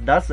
10,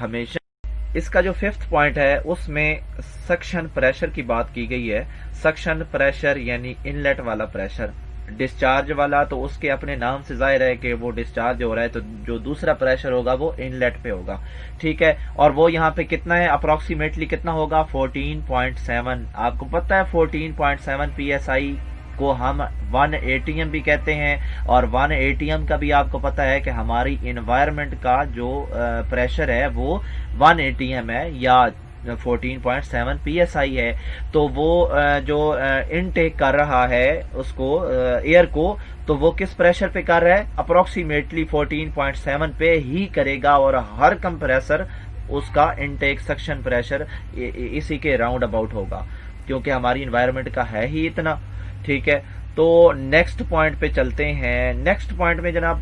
ہمیشہ اس کا جو ففتھ پوائنٹ ہے اس میں سکشن پریشر کی بات کی گئی ہے. سکشن پریشر یعنی انلیٹ والا پریشر. ڈسچارج والا تو اس کے اپنے نام سے ظاہر ہے کہ وہ ڈسچارج ہو رہا ہے تو جو دوسرا پریشر ہوگا وہ انلیٹ پہ ہوگا. ٹھیک ہے, اور وہ یہاں پہ کتنا ہے, اپروکسیمیٹلی کتنا ہوگا, 14.7. آپ کو پتا ہے 14.7 پی ایس آئی کو ہم 1 ATM بھی کہتے ہیں, اور 1 ATM کا بھی آپ کو پتا ہے کہ ہماری انوائرمنٹ کا جو پریشر ہے وہ 1 ATM ہے یا 14.7 پی ایس آئی ہے. تو وہ جو انٹیک کر رہا ہے اس کو ایئر کو, تو وہ کس پریشر پہ کر رہا ہے, اپروکسیمیٹلی 14.7 پہ ہی کرے گا, اور ہر کمپریسر اس کا انٹیک سکشن پریشر اسی کے راؤنڈ اباؤٹ ہوگا, کیونکہ ہماری انوائرمنٹ کا ہے ہی اتنا. ٹھیک ہے, تو نیکسٹ پوائنٹ پہ چلتے ہیں. نیکسٹ پوائنٹ میں جناب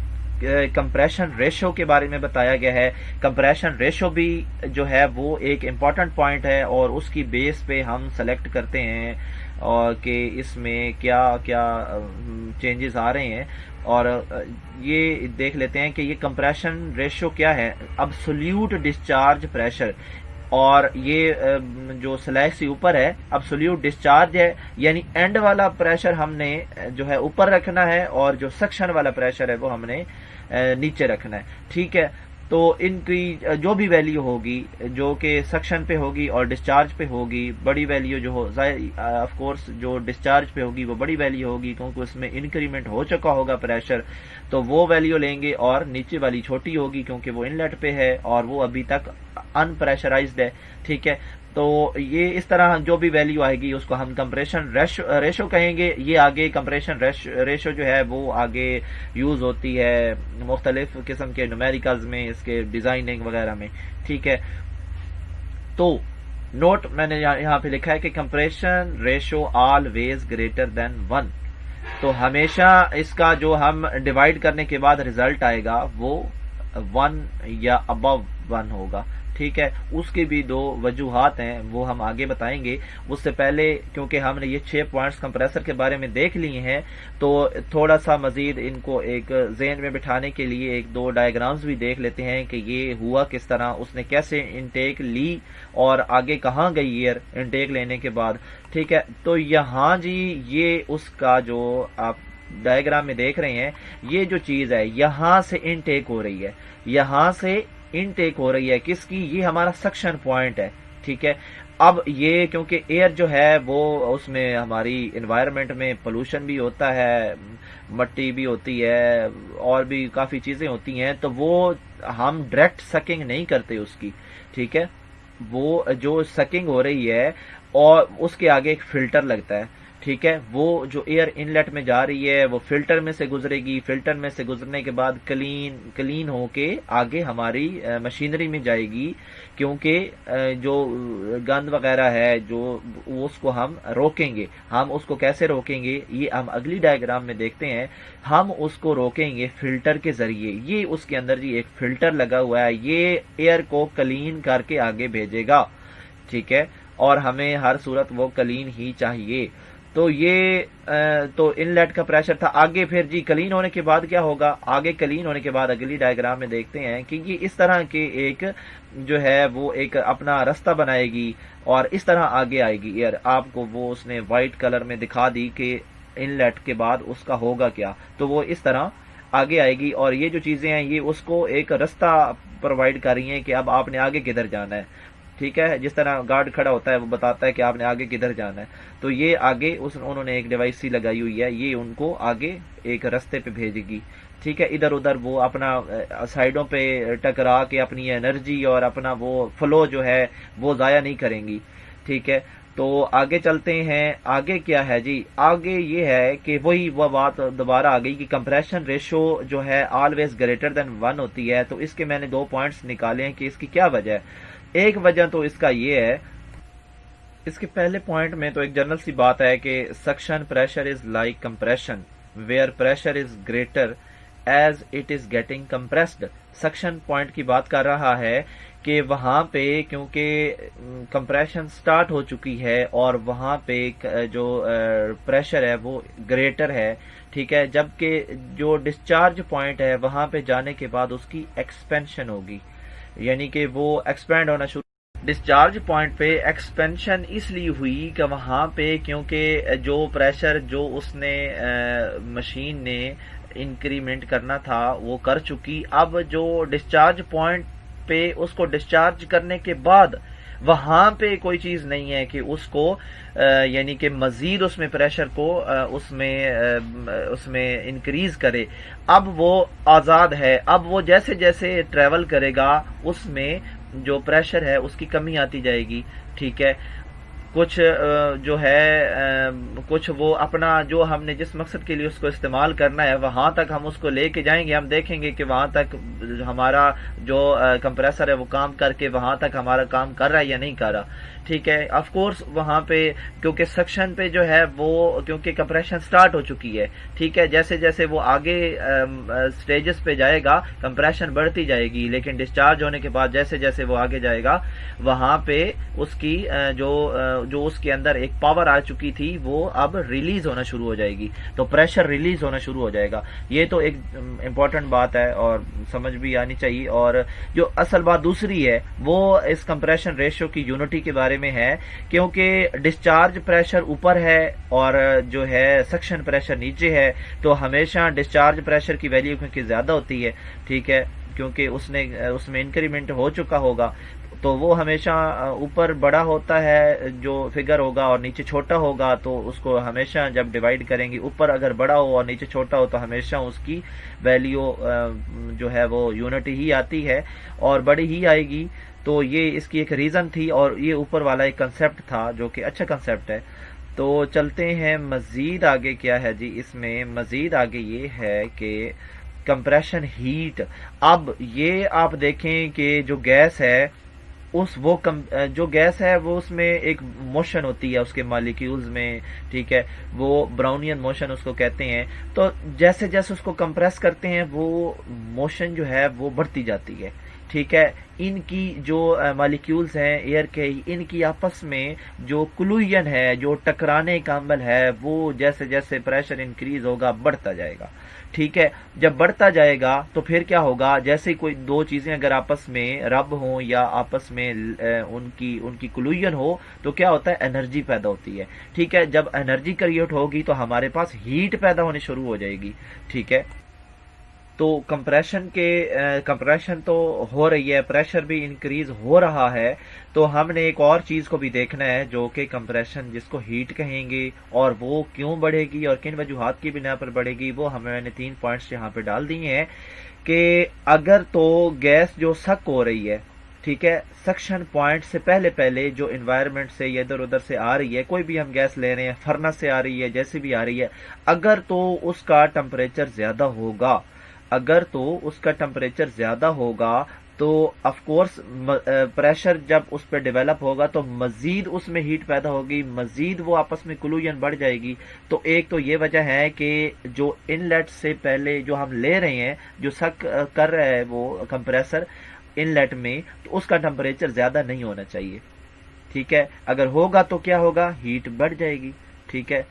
کمپریشن ریشو کے بارے میں بتایا گیا ہے. کمپریشن ریشو بھی جو ہے وہ ایک امپورٹنٹ پوائنٹ ہے, اور اس کی بیس پہ ہم سلیکٹ کرتے ہیں اور کہ اس میں کیا کیا چینجز آ رہے ہیں, اور یہ دیکھ لیتے ہیں کہ یہ کمپریشن ریشو کیا ہے. ابسولوٹ ڈسچارج پریشر, اور یہ جو سلیش سے اوپر ہے ابسولوٹ ڈسچارج ہے, یعنی اینڈ والا پریشر ہم نے جو ہے اوپر رکھنا ہے, اور جو سکشن والا پریشر ہے وہ ہم نے نیچے رکھنا ہے. ٹھیک ہے, تو ان کی جو بھی ویلیو ہوگی جو کہ سکشن پہ ہوگی اور ڈسچارج پہ ہوگی, بڑی ویلیو جو ہو آف کورس جو ڈسچارج پہ ہوگی وہ بڑی ویلیو ہوگی کیونکہ اس میں انکریمنٹ ہو چکا ہوگا پریشر, تو وہ ویلیو لیں گے, اور نیچے والی چھوٹی ہوگی کیونکہ وہ انلیٹ پہ ہے اور وہ ابھی تک ان پریشرائزڈ ہے. ٹھیک ہے, تو یہ اس طرح جو بھی ویلیو آئے گی اس کو ہم کمپریشن ریشو کہیں گے. یہ آگے کمپریشن ریشو جو ہے وہ آگے یوز ہوتی ہے مختلف قسم کے نومیریکلز میں, اس کے ڈیزائننگ وغیرہ میں. ٹھیک ہے, تو نوٹ میں نے یہاں پہ لکھا ہے کہ compression ratio always greater than 1. تو ہمیشہ اس کا جو ہم ڈیوائڈ کرنے کے بعد ریزلٹ آئے گا وہ 1 یا ابو 1 ہوگا. ٹھیک ہے, اس کی بھی 2 وجوہات ہیں وہ ہم آگے بتائیں گے. اس سے پہلے کیونکہ ہم نے یہ 6 پوائنٹس کمپریسر کے بارے میں دیکھ لیے ہیں, تو تھوڑا سا مزید ان کو ایک ذہن میں بٹھانے کے لیے 1-2 ڈائیگرامز بھی دیکھ لیتے ہیں کہ یہ ہوا کس طرح, اس نے کیسے انٹیک لی اور آگے کہاں گئی ایئر انٹیک لینے کے بعد. ٹھیک ہے, تو یہاں جی یہ اس کا جو آپ ڈائیگرام میں دیکھ رہے ہیں, یہ جو چیز ہے یہاں سے انٹیک ہو رہی ہے, یہاں سے انٹیک ہو رہی ہے کس کی, یہ ہمارا سکشن پوائنٹ ہے. ٹھیک ہے, اب یہ کیونکہ ایئر جو ہے وہ اس میں ہماری انوائرمنٹ میں پولوشن بھی ہوتا ہے, مٹی بھی ہوتی ہے, اور بھی کافی چیزیں ہوتی ہیں, تو وہ ہم ڈائریکٹ سکنگ نہیں کرتے اس کی. ٹھیک ہے, وہ جو سکنگ ہو رہی ہے اور اس کے آگے ایک فلٹر لگتا ہے. ٹھیک ہے, وہ جو ایئر انلیٹ میں جا رہی ہے وہ فلٹر میں سے گزرے گی, فلٹر میں سے گزرنے کے بعد کلین ہو کے آگے ہماری مشینری میں جائے گی, کیونکہ جو گند وغیرہ ہے جو اس کو ہم روکیں گے. ہم اس کو کیسے روکیں گے یہ ہم اگلی ڈائیگرام میں دیکھتے ہیں. ہم اس کو روکیں گے فلٹر کے ذریعے. یہ اس کے اندر جی ایک فلٹر لگا ہوا ہے, یہ ایئر کو کلین کر کے آگے بھیجے گا. ٹھیک ہے, اور ہمیں ہر صورت وہ کلین ہی چاہیے. تو یہ تو انلیٹ کا پریشر تھا. آگے پھر جی کلین ہونے کے بعد کیا ہوگا, آگے کلین ہونے کے بعد اگلی ڈائیگرام میں دیکھتے ہیں کہ یہ اس طرح کے ایک جو ہے وہ ایک اپنا راستہ بنائے گی اور اس طرح آگے آئے گی ایئر. آپ کو وہ اس نے وائٹ کلر میں دکھا دی کہ انلیٹ کے بعد اس کا ہوگا کیا, تو وہ اس طرح آگے آئے گی. اور یہ جو چیزیں ہیں یہ اس کو ایک راستہ پرووائڈ کر رہی ہیں کہ اب آپ نے آگے کدھر جانا ہے. ٹھیک ہے, جس طرح گارڈ کھڑا ہوتا ہے وہ بتاتا ہے کہ آپ نے آگے کدھر جانا ہے, تو یہ آگے انہوں نے ایک ڈیوائس سی لگائی ہوئی ہے, یہ ان کو آگے ایک رستے پہ بھیجے گی. ٹھیک ہے, ادھر ادھر وہ اپنا سائڈوں پہ ٹکرا کے اپنی انرجی اور اپنا وہ فلو جو ہے وہ ضائع نہیں کریں گی. ٹھیک ہے, تو آگے چلتے ہیں. آگے کیا ہے جی, آگے یہ ہے کہ وہی وہ بات دوبارہ آ گئی کہ کمپریشن ریشو جو ہے آلویز گریٹر دین 1 ہوتی ہے. تو اس کے میں نے 2 پوائنٹس نکالے ہیں کہ اس کی کیا وجہ ہے. ایک وجہ تو اس کا یہ ہے, اس کے پہلے پوائنٹ میں تو ایک جنرل سی بات ہے کہ suction pressure is like compression where pressure is greater as it is getting compressed. Suction point کی بات کر رہا ہے کہ وہاں پہ کیونکہ کمپریشن سٹارٹ ہو چکی ہے اور وہاں پہ جو پریشر ہے وہ گریٹر ہے. ٹھیک ہے, جبکہ جو ڈسچارج پوائنٹ ہے وہاں پہ جانے کے بعد اس کی ایکسپینشن ہوگی. یعنی کہ وہ ایکسپینڈ ہونا شروع. ڈسچارج پوائنٹ پہ ایکسپینشن اس لیے ہوئی کہ وہاں پہ کیونکہ جو پریشر جو اس نے مشین نے انکریمنٹ کرنا تھا وہ کر چکی. اب جو ڈسچارج پوائنٹ پہ اس کو ڈسچارج کرنے کے بعد وہاں پہ کوئی چیز نہیں ہے کہ اس کو یعنی کہ مزید اس میں پریشر کو اس میں انکریز کرے. اب وہ آزاد ہے. اب وہ جیسے جیسے ٹریول کرے گا اس میں جو پریشر ہے اس کی کمی آتی جائے گی. ٹھیک ہے. کچھ جو ہے کچھ وہ اپنا جو ہم نے جس مقصد کے لیے اس کو استعمال کرنا ہے وہاں تک ہم اس کو لے کے جائیں گے. ہم دیکھیں گے کہ وہاں تک ہمارا جو کمپریسر ہے وہ کام کر کے وہاں تک ہمارا کام کر رہا ہے یا نہیں کر رہا. ٹھیک ہے. آف کورس وہاں پہ کیونکہ سکشن پہ جو ہے وہ کیونکہ کمپریشن سٹارٹ ہو چکی ہے. ٹھیک ہے. جیسے جیسے وہ آگے سٹیجز پہ جائے گا کمپریشن بڑھتی جائے گی, لیکن ڈسچارج ہونے کے بعد جیسے جیسے وہ آگے جائے گا وہاں پہ اس کی جو اس کے اندر ایک پاور آ چکی تھی وہ اب ریلیز ہونا شروع ہو جائے گی. تو پریشر ریلیز ہونا شروع ہو جائے گا. یہ تو ایک امپورٹنٹ بات ہے اور سمجھ بھی آنی چاہیے. اور جو اصل بات دوسری ہے وہ اس کمپریشن ریشو کی یونٹی کے بارے میں ہے, کیونکہ ڈسچارج پریشر اوپر ہے اور جو ہے سکشن پریشر نیچے ہے, تو ہمیشہ ڈسچارج پریشر کی ویلیو کیونکہ زیادہ ہوتی ہے. ٹھیک ہے. کیونکہ اس میں انکریمنٹ ہو چکا ہوگا تو وہ ہمیشہ اوپر بڑا ہوتا ہے جو فگر ہوگا اور نیچے چھوٹا ہوگا, تو اس کو ہمیشہ جب ڈیوائڈ کریں گے اوپر اگر بڑا ہو اور نیچے چھوٹا ہو تو ہمیشہ اس کی ویلیو جو ہے وہ یونٹی ہی آتی ہے اور بڑی ہی آئے گی. تو یہ اس کی ایک ریزن تھی اور یہ اوپر والا ایک کنسیپٹ تھا جو کہ اچھا کنسیپٹ ہے. تو چلتے ہیں مزید آگے. کیا ہے جی اس میں مزید آگے یہ ہے کہ کمپریشن ہیٹ. اب یہ آپ دیکھیں کہ جو گیس ہے جو گیس ہے وہ اس میں ایک موشن ہوتی ہے اس کے مالیکیولز میں. ٹھیک ہے. وہ براؤنین موشن اس کو کہتے ہیں. تو جیسے جیسے اس کو کمپریس کرتے ہیں وہ موشن جو ہے وہ بڑھتی جاتی ہے. ٹھیک ہے. ان کی جو مالیکیولز ہیں ایئر کے ان کی آپس میں جو کلوژن ہے جو ٹکرانے کا عمل ہے وہ جیسے جیسے پریشر انکریز ہوگا بڑھتا جائے گا. ٹھیک ہے. جب بڑھتا جائے گا تو پھر کیا ہوگا, جیسے کوئی دو چیزیں اگر آپس میں رب ہوں یا آپس میں ان کی کلوژن ہو تو کیا ہوتا ہے, انرجی پیدا ہوتی ہے. ٹھیک ہے. جب انرجی کریٹ ہوگی تو ہمارے پاس ہیٹ پیدا ہونی شروع ہو جائے گی. ٹھیک ہے. تو کمپریشن تو ہو رہی ہے, پریشر بھی انکریز ہو رہا ہے. تو ہم نے ایک اور چیز کو بھی دیکھنا ہے جو کہ کمپریشن جس کو ہیٹ کہیں گے اور وہ کیوں بڑھے گی اور کن وجوہات کی بنا پر بڑھے گی. وہ میں نے 3 پوائنٹس یہاں پہ ڈال دیے ہیں کہ اگر تو گیس جو سک ہو رہی ہے, ٹھیک ہے, سکشن پوائنٹ سے پہلے جو انوائرمنٹ سے یا ادھر ادھر سے آ رہی ہے, کوئی بھی ہم گیس لے رہے ہیں فرنس سے آ رہی ہے جیسے بھی آ رہی ہے, اگر تو اس کا ٹمپریچر زیادہ ہوگا تو آف کورس پریشر جب اس پہ ڈیولپ ہوگا تو مزید اس میں ہیٹ پیدا ہوگی, مزید وہ آپس میں کلوژن بڑھ جائے گی. تو ایک تو یہ وجہ ہے کہ جو ان لیٹ سے پہلے جو ہم لے رہے ہیں جو سک کر رہا ہے وہ کمپریسر ان لیٹ میں, تو اس کا ٹمپریچر زیادہ نہیں ہونا چاہیے. ٹھیک ہے. اگر ہوگا تو کیا ہوگا, ہیٹ بڑھ جائے گی. ٹھیک ہے.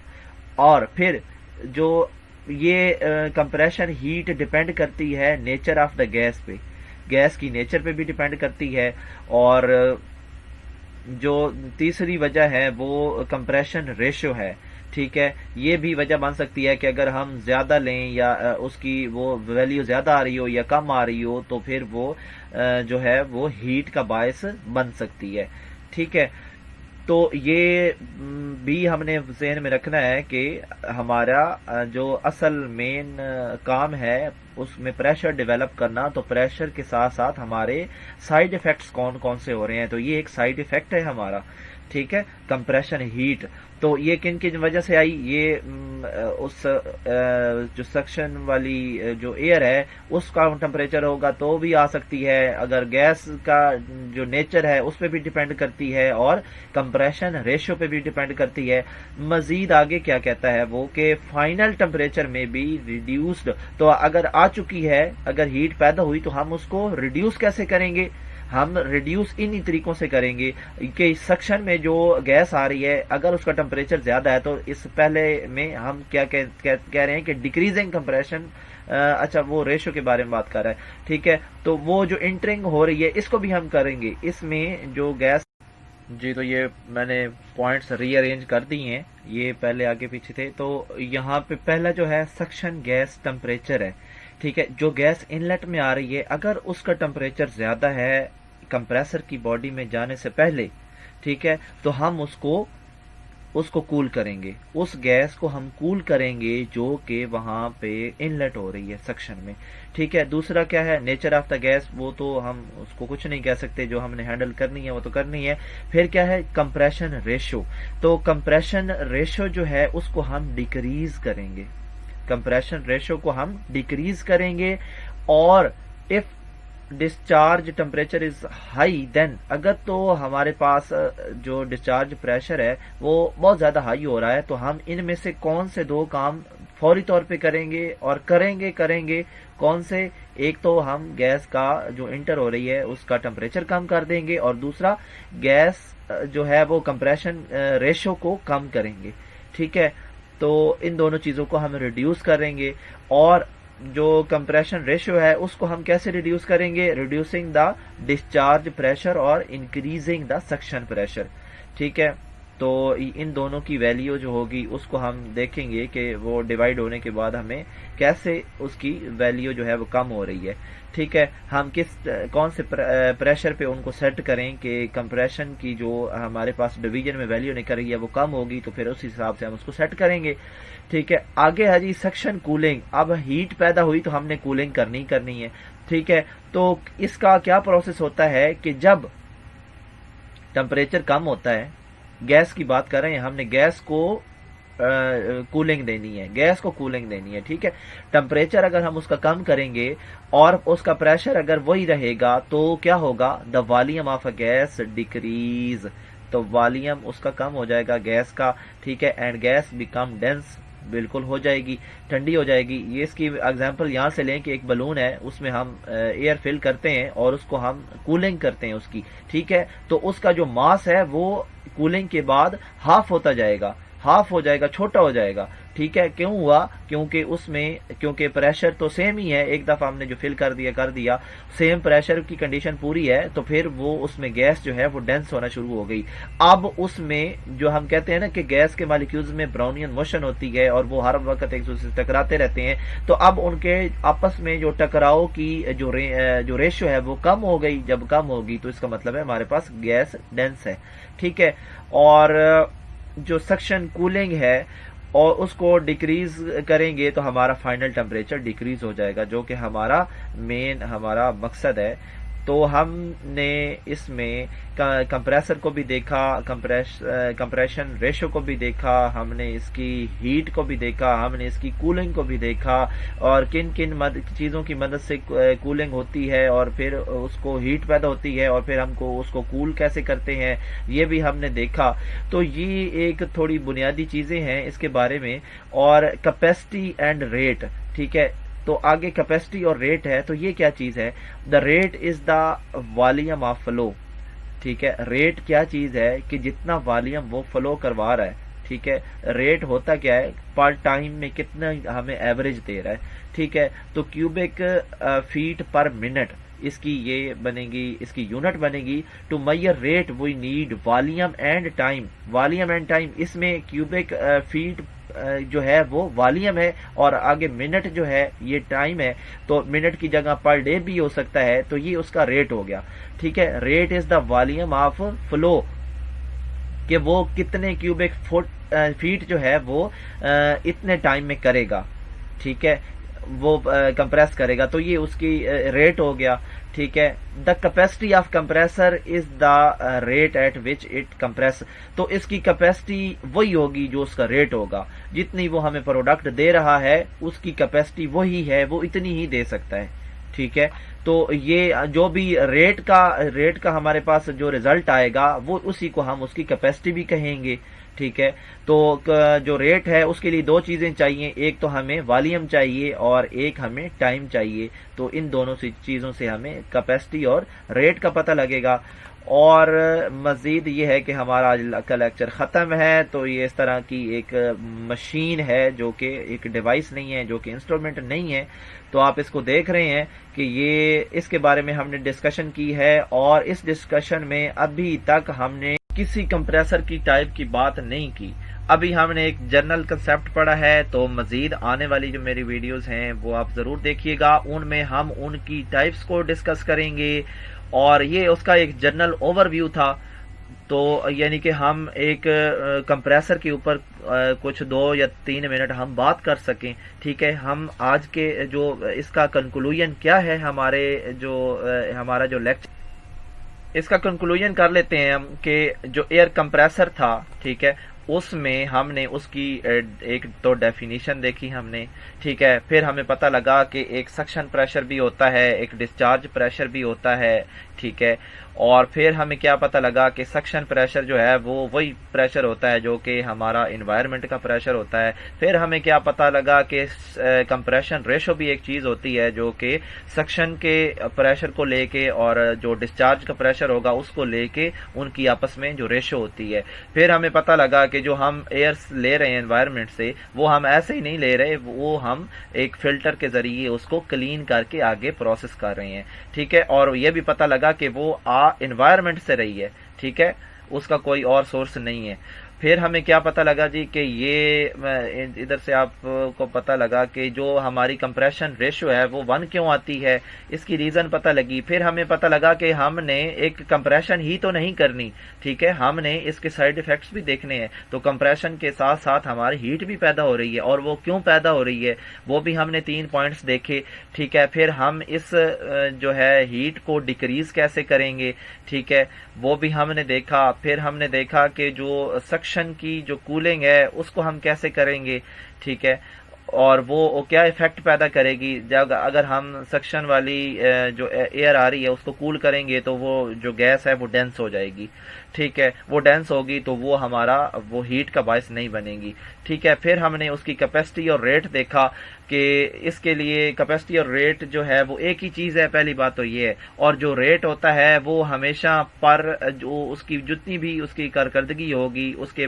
اور پھر جو یہ کمپریشن ہیٹ ڈیپینڈ کرتی ہے نیچر آف دا گیس پہ, گیس کی نیچر پہ بھی ڈیپینڈ کرتی ہے. اور جو تیسری وجہ ہے وہ کمپریشن ریشو ہے. ٹھیک ہے. یہ بھی وجہ بن سکتی ہے کہ اگر ہم زیادہ لیں یا اس کی وہ ویلیو زیادہ آ رہی ہو یا کم آ رہی ہو تو پھر وہ جو ہے وہ ہیٹ کا باعث بن سکتی ہے. ٹھیک ہے. تو یہ بھی ہم نے ذہن میں رکھنا ہے کہ ہمارا جو اصل مین کام ہے اس میں پریشر ڈیولپ کرنا, تو پریشر کے ساتھ ساتھ ہمارے سائیڈ ایفیکٹس کون کون سے ہو رہے ہیں. تو یہ ایک سائیڈ ایفیکٹ ہے ہمارا. ٹھیک ہے. Compression heat. تو یہ کن کی وجہ سے آئی, یہ اس جو سکشن والی جو ایئر ہے اس کا ٹمپریچر ہوگا تو بھی آ سکتی ہے, اگر گیس کا جو نیچر ہے اس پہ بھی ڈیپینڈ کرتی ہے اور کمپریشن ریشو پہ بھی ڈیپینڈ کرتی ہے. مزید آگے کیا کہتا ہے وہ کہ فائنل ٹمپریچر میں بھی ریڈیوسڈ. تو اگر آ چکی ہے, اگر ہیٹ پیدا ہوئی تو ہم اس کو ریڈیوس کیسے کریں گے, ہم ریڈیوس انہی طریقوں سے کریں گے کہ سکشن میں جو گیس آ رہی ہے اگر اس کا ٹمپریچر زیادہ ہے تو اس پہلے میں ہم کیا کہہ رہے ہیں کہ ڈیکریزنگ کمپریشن اچھا وہ ریشو کے بارے میں بات کر رہا ہے، ٹھیک ہے، تو وہ جو انٹرنگ ہو رہی ہے اس کو بھی ہم کریں گے، اس میں جو گیس، جی تو یہ میں نے پوائنٹس ری ارینج کر دی ہیں، یہ پہلے آگے پیچھے تھے، تو یہاں پہ پہلا جو ہے سکشن گیس ٹمپریچر ہے، ٹھیک ہے، جو گیس انلیٹ میں آ رہی ہے اگر اس کا ٹمپریچر زیادہ ہے کمپریسر کی باڈی میں جانے سے پہلے، ٹھیک ہے، تو ہم اس کو کول کریں گے، اس گیس کو ہم کول کریں گے جو کہ وہاں پہ انلیٹ ہو رہی ہے سکشن میں، ٹھیک ہے۔ دوسرا کیا ہے، نیچر آف دا گیس، وہ تو ہم اس کو کچھ نہیں کہہ سکتے، جو ہم نے ہینڈل کرنی ہے وہ تو کرنی ہے۔ پھر کیا ہے، کمپریشن ریشو، تو کمپریشن ریشو جو ہے اس کو ہم ڈیکریز کریں گے، کمپریشن ریشو کو ہم ڈیکریز کریں گے، اور if discharge temperature is high then, اگر تو ہمارے پاس جو ڈسچارج پریشر ہے وہ بہت زیادہ ہائی ہو رہا ہے، تو ہم ان میں سے کون سے دو کام فوری طور پہ کریں گے، اور کریں گے کون سے، ایک تو ہم گیس کا جو انٹر ہو رہی ہے اس کا ٹمپریچر کم کر دیں گے، اور دوسرا گیس جو ہے وہ کمپریشن ریشو کو کم کریں گے، ٹھیک ہے۔ تو ان دونوں چیزوں کو ہم ریڈیوس کریں گے، اور جو کمپریشن ریشو ہے اس کو ہم کیسے ریڈیوس کریں گے، ریڈیوسنگ دا ڈسچارج پریشر اور انکریزنگ دا سکشن پریشر، ٹھیک ہے۔ تو ان دونوں کی ویلیو جو ہوگی اس کو ہم دیکھیں گے کہ وہ ڈیوائیڈ ہونے کے بعد ہمیں کیسے اس کی ویلیو جو ہے وہ کم ہو رہی ہے، ٹھیک ہے۔ ہم کون سے پریشر پہ ان کو سیٹ کریں کہ کمپریشن کی جو ہمارے پاس ڈویژن میں ویلیو نکل رہی ہے وہ کم ہوگی، تو پھر اس حساب سے ہم اس کو سیٹ کریں گے، ٹھیک ہے۔ آگے ہے جی سکشن کولنگ، اب ہیٹ پیدا ہوئی تو ہم نے کولنگ کرنی ہے، ٹھیک ہے۔ تو اس کا کیا پروسیس ہوتا ہے کہ جب ٹمپریچر کم ہوتا ہے، گیس کی بات کر رہے ہیں، ہم نے گیس کو کولنگ دینی ہے، ٹھیک ہے۔ ٹمپریچر اگر ہم اس کا کم کریں گے اور اس کا پریشر اگر وہی رہے گا تو کیا ہوگا، the volume of a guess decrease, تو والیوم اس کا کم ہو جائے گا گیس کا، ٹھیک ہے، اینڈ گیس بیکم ڈینس، بالکل ہو جائے گی، ٹھنڈی ہو جائے گی۔ یہ اس کی اگزامپل یہاں سے لیں کہ ایک بلون ہے، اس میں ہم ایئر فل کرتے ہیں اور اس کو ہم کولنگ کرتے ہیں اس کی، ٹھیک ہے، تو اس کا جو ماس ہے وہ کولنگ کے بعد ہاف ہو جائے گا، چھوٹا ہو جائے گا، ٹھیک ہے۔ کیوں ہوا، کیونکہ پریشر تو سیم ہی ہے، ایک دفعہ ہم نے جو فل کر دیا سیم پریشر کی کنڈیشن پوری ہے، تو پھر وہ اس میں گیس جو ہے وہ ڈینس ہونا شروع ہو گئی۔ اب اس میں جو ہم کہتے ہیں نا کہ گیس کے مالیکیولز میں براؤنین موشن ہوتی ہے اور وہ ہر وقت ایک دوسرے سے ٹکراتے رہتے ہیں، تو اب ان کے آپس میں جو ٹکراؤ کی جو ریشو ہے وہ کم ہو گئی، جب کم ہوگی تو اس کا مطلب ہے ہمارے پاس گیس ڈینس ہے، ٹھیک ہے۔ اور جو سکشن کولنگ ہے اور اس کو ڈیکریز کریں گے تو ہمارا فائنل ٹمپریچر ڈیکریز ہو جائے گا، جو کہ ہمارا مقصد ہے۔ تو ہم نے اس میں کمپریسر کو بھی دیکھا، کمپریشن ریشو کو بھی دیکھا، ہم نے اس کی ہیٹ کو بھی دیکھا، ہم نے اس کی کولنگ کو بھی دیکھا، اور کن چیزوں کی مدد سے کولنگ ہوتی ہے اور پھر اس کو ہیٹ پیدا ہوتی ہے، اور پھر ہم کو اس کو کول کیسے کرتے ہیں یہ بھی ہم نے دیکھا۔ تو یہ ایک تھوڑی بنیادی چیزیں ہیں اس کے بارے میں، اور کیپیسٹی اینڈ ریٹ، ٹھیک ہے۔ تو آگے کیپیسٹی اور ریٹ ہے، تو یہ کیا چیز ہے، the rate is the volume of flow, ٹھیک ہے۔ ریٹ کیا چیز ہے کہ جتنا والیوم وہ فلو کروا رہا ہے، ٹھیک ہے۔ ریٹ ہوتا کیا ہے، پر ٹائم میں کتنا ہمیں ایوریج دے رہا ہے، ٹھیک ہے۔ تو کیوبک فیٹ پر منٹ اس کی یہ بنے گی، اس کی یونٹ بنے گی۔ To measure rate we need volume and time, اس میں کیوبک فیٹ جو ہے وہ والیوم ہے، اور آگے منٹ جو ہے یہ ٹائم ہے، تو منٹ کی جگہ پر ڈے بھی ہو سکتا ہے، تو یہ اس کا ریٹ ہو گیا، ٹھیک ہے۔ Rate is the volume of flow, کہ وہ کتنے کیوبک فیٹ جو ہے وہ اتنے ٹائم میں کرے گا، ٹھیک ہے، وہ کمپریس کرے گا، تو یہ اس کی ریٹ ہو گیا، ٹھیک ہے۔ The capacity of compressor is the rate at which it compress, تو اس کی کیپیسٹی وہی ہوگی جو اس کا ریٹ ہوگا، جتنی وہ ہمیں پروڈکٹ دے رہا ہے اس کی کیپیسٹی وہی ہے، وہ اتنی ہی دے سکتا ہے، ٹھیک ہے۔ تو یہ جو بھی ریٹ کا ہمارے پاس جو ریزلٹ آئے گا وہ اسی کو ہم اس کی کیپیسٹی بھی کہیں گے، ٹھیک ہے۔ تو جو ریٹ ہے اس کے لیے دو چیزیں چاہیے، ایک تو ہمیں والیوم چاہیے اور ایک ہمیں ٹائم چاہیے، تو ان دونوں چیزوں سے ہمیں کیپیسٹی اور ریٹ کا پتہ لگے گا۔ اور مزید یہ ہے کہ ہمارا آج کا لیکچر ختم ہے، تو یہ اس طرح کی ایک مشین ہے جو کہ ایک ڈیوائس نہیں ہے، جو کہ انسٹرومنٹ نہیں ہے، تو آپ اس کو دیکھ رہے ہیں کہ یہ اس کے بارے میں ہم نے ڈسکشن کی ہے، اور اس ڈسکشن میں ابھی تک ہم نے کسی کمپریسر کی ٹائپ کی بات نہیں کی، ابھی ہم نے ایک جنرل کنسیپٹ پڑھا ہے۔ تو مزید آنے والی جو میری ویڈیوز ہیں وہ آپ ضرور دیکھیے گا، ان میں ہم ان کی ٹائپس کو ڈسکس کریں گے، اور یہ اس کا ایک جنرل اوور ویو تھا، تو یعنی کہ ہم ایک کمپریسر کے اوپر کچھ 2 یا 3 منٹ ہم بات کر سکیں، ٹھیک ہے۔ ہم آج کے جو اس کا کنکلوژن کیا ہے، ہمارا جو لیکچر، اس کا کنکلوژن کر لیتے ہیں ہم کہ جو ایئر کمپریسر تھا، ٹھیک ہے، اس میں ہم نے اس کی ایک تو ڈیفینیشن دیکھی ہم نے، ٹھیک ہے، پھر ہمیں پتہ لگا کہ ایک سکشن پریشر بھی ہوتا ہے، ایک ڈسچارج پریشر بھی ہوتا ہے، ٹھیک ہے، اور پھر ہمیں کیا پتہ لگا کہ سکشن پریشر جو ہے وہ وہی پریشر ہوتا ہے جو کہ ہمارا انوائرمنٹ کا پریشر ہوتا ہے۔ پھر ہمیں کیا پتہ لگا کہ کمپریشن ریشو بھی ایک چیز ہوتی ہے جو کہ سکشن کے پریشر کو لے کے اور جو ڈسچارج کا پریشر ہوگا اس کو لے کے ان کی آپس میں جو ریشو ہوتی ہے۔ پھر ہمیں پتہ لگا کہ جو ہم ایئر لے رہے ہیں انوائرمنٹ سے، وہ ہم ایسے ہی نہیں لے رہے، وہ ہم ایک فلٹر کے ذریعے اس کو کلین کر کے آگے پروسیس کر رہے ہیں، ٹھیک ہے، اور یہ بھی پتہ لگا کہ وہ انوائرمنٹ سے رہی ہے، ٹھیک ہے، اس کا کوئی اور سورس نہیں ہے۔ پھر ہمیں کیا پتہ لگا جی کہ یہ ادھر سے آپ کو پتہ لگا کہ جو ہماری کمپریشن ریشو ہے وہ 1 کیوں آتی ہے، اس کی ریزن پتہ لگی۔ پھر ہمیں پتہ لگا کہ ہم نے ایک کمپریشن ہی تو نہیں کرنی، ٹھیک ہے، ہم نے اس کے سائیڈ ایفیکٹس بھی دیکھنے ہیں، تو کمپریشن کے ساتھ ساتھ ہماری ہیٹ بھی پیدا ہو رہی ہے، اور وہ کیوں پیدا ہو رہی ہے وہ بھی ہم نے 3 پوائنٹس دیکھے، ٹھیک ہے۔ پھر ہم اس جو ہے ہیٹ کو ڈیکریز کیسے کریں گے، ٹھیک ہے، وہ بھی ہم نے دیکھا۔ پھر ہم نے دیکھا کہ جو سکشن کی جو کولنگ ہے اس کو ہم کیسے کریں گے، ٹھیک ہے، اور وہ کیا ایفیکٹ پیدا کرے گی جب اگر ہم سکشن والی جو ایئر آ رہی ہے اس کو کول کریں گے تو وہ جو گیس ہے وہ ڈینس ہو جائے گی، ٹھیک ہے، وہ ڈینس ہوگی تو وہ ہمارا وہ ہیٹ کا باعث نہیں بنے گی، ٹھیک ہے۔ پھر ہم نے اس کی کیپیسٹی اور ریٹ دیکھا کہ اس کے لیے کیپیسٹی اور ریٹ جو ہے وہ ایک ہی چیز ہے، پہلی بات تو یہ ہے، اور جو ریٹ ہوتا ہے وہ ہمیشہ پر جو اس کی جتنی بھی اس کی کارکردگی ہوگی اس کے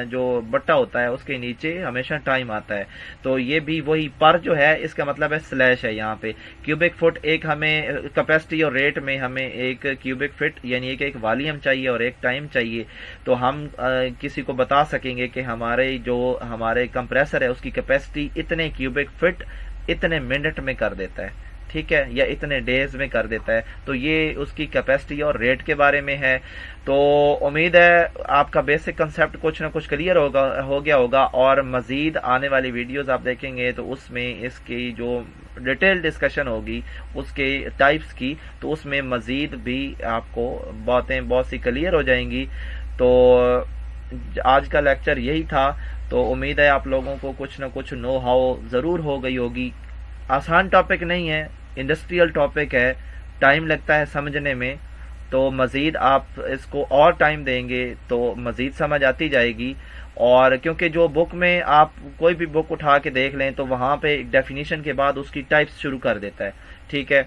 جو بٹا ہوتا ہے اس کے نیچے ہمیشہ ٹائم آتا ہے، تو یہ بھی وہی پر جو ہے اس کا مطلب ہے سلیش ہے یہاں پہ کیوبک فٹ، ایک ہمیں کیپیسٹی اور ریٹ میں ہمیں ایک کیوبک فٹ یعنی ایک والیوم چاہیے اور ایک ٹائم چاہیے، تو ہم کسی کو بتا سکیں گے کہ ہمارے کمپریسر ہے اس کی کیپیسٹی اتنے کیوبک فٹ اتنے منٹ میں کر دیتا ہے، ٹھیک ہے، یا اتنے ڈیز میں کر دیتا ہے، تو یہ اس کی کیپیسٹی اور ریٹ کے بارے میں ہے۔ تو امید ہے آپ کا بیسک کنسیپٹ کچھ نہ کچھ کلیئر ہو گیا ہوگا، اور مزید آنے والی ویڈیوز آپ دیکھیں گے تو اس میں اس کی جو ڈیٹیل ڈسکشن ہوگی اس کے ٹائپس کی، تو اس میں مزید بھی آپ کو باتیں بہت سی کلیئر ہو جائیں گی۔ تو آج کا لیکچر یہی تھا، تو امید ہے آپ لوگوں کو کچھ نہ کچھ نو ہاؤ ضرور ہو گئی ہوگی۔ آسان ٹاپک نہیں ہے، انڈسٹریل ٹاپک ہے، ٹائم لگتا ہے سمجھنے میں، تو مزید آپ اس کو اور ٹائم دیں گے تو مزید سمجھ آتی جائے گی، اور کیونکہ جو بک میں آپ کوئی بھی بک اٹھا کے دیکھ لیں تو وہاں پہ ڈیفینیشن کے بعد اس کی ٹائپس شروع کر دیتا ہے، ٹھیک ہے۔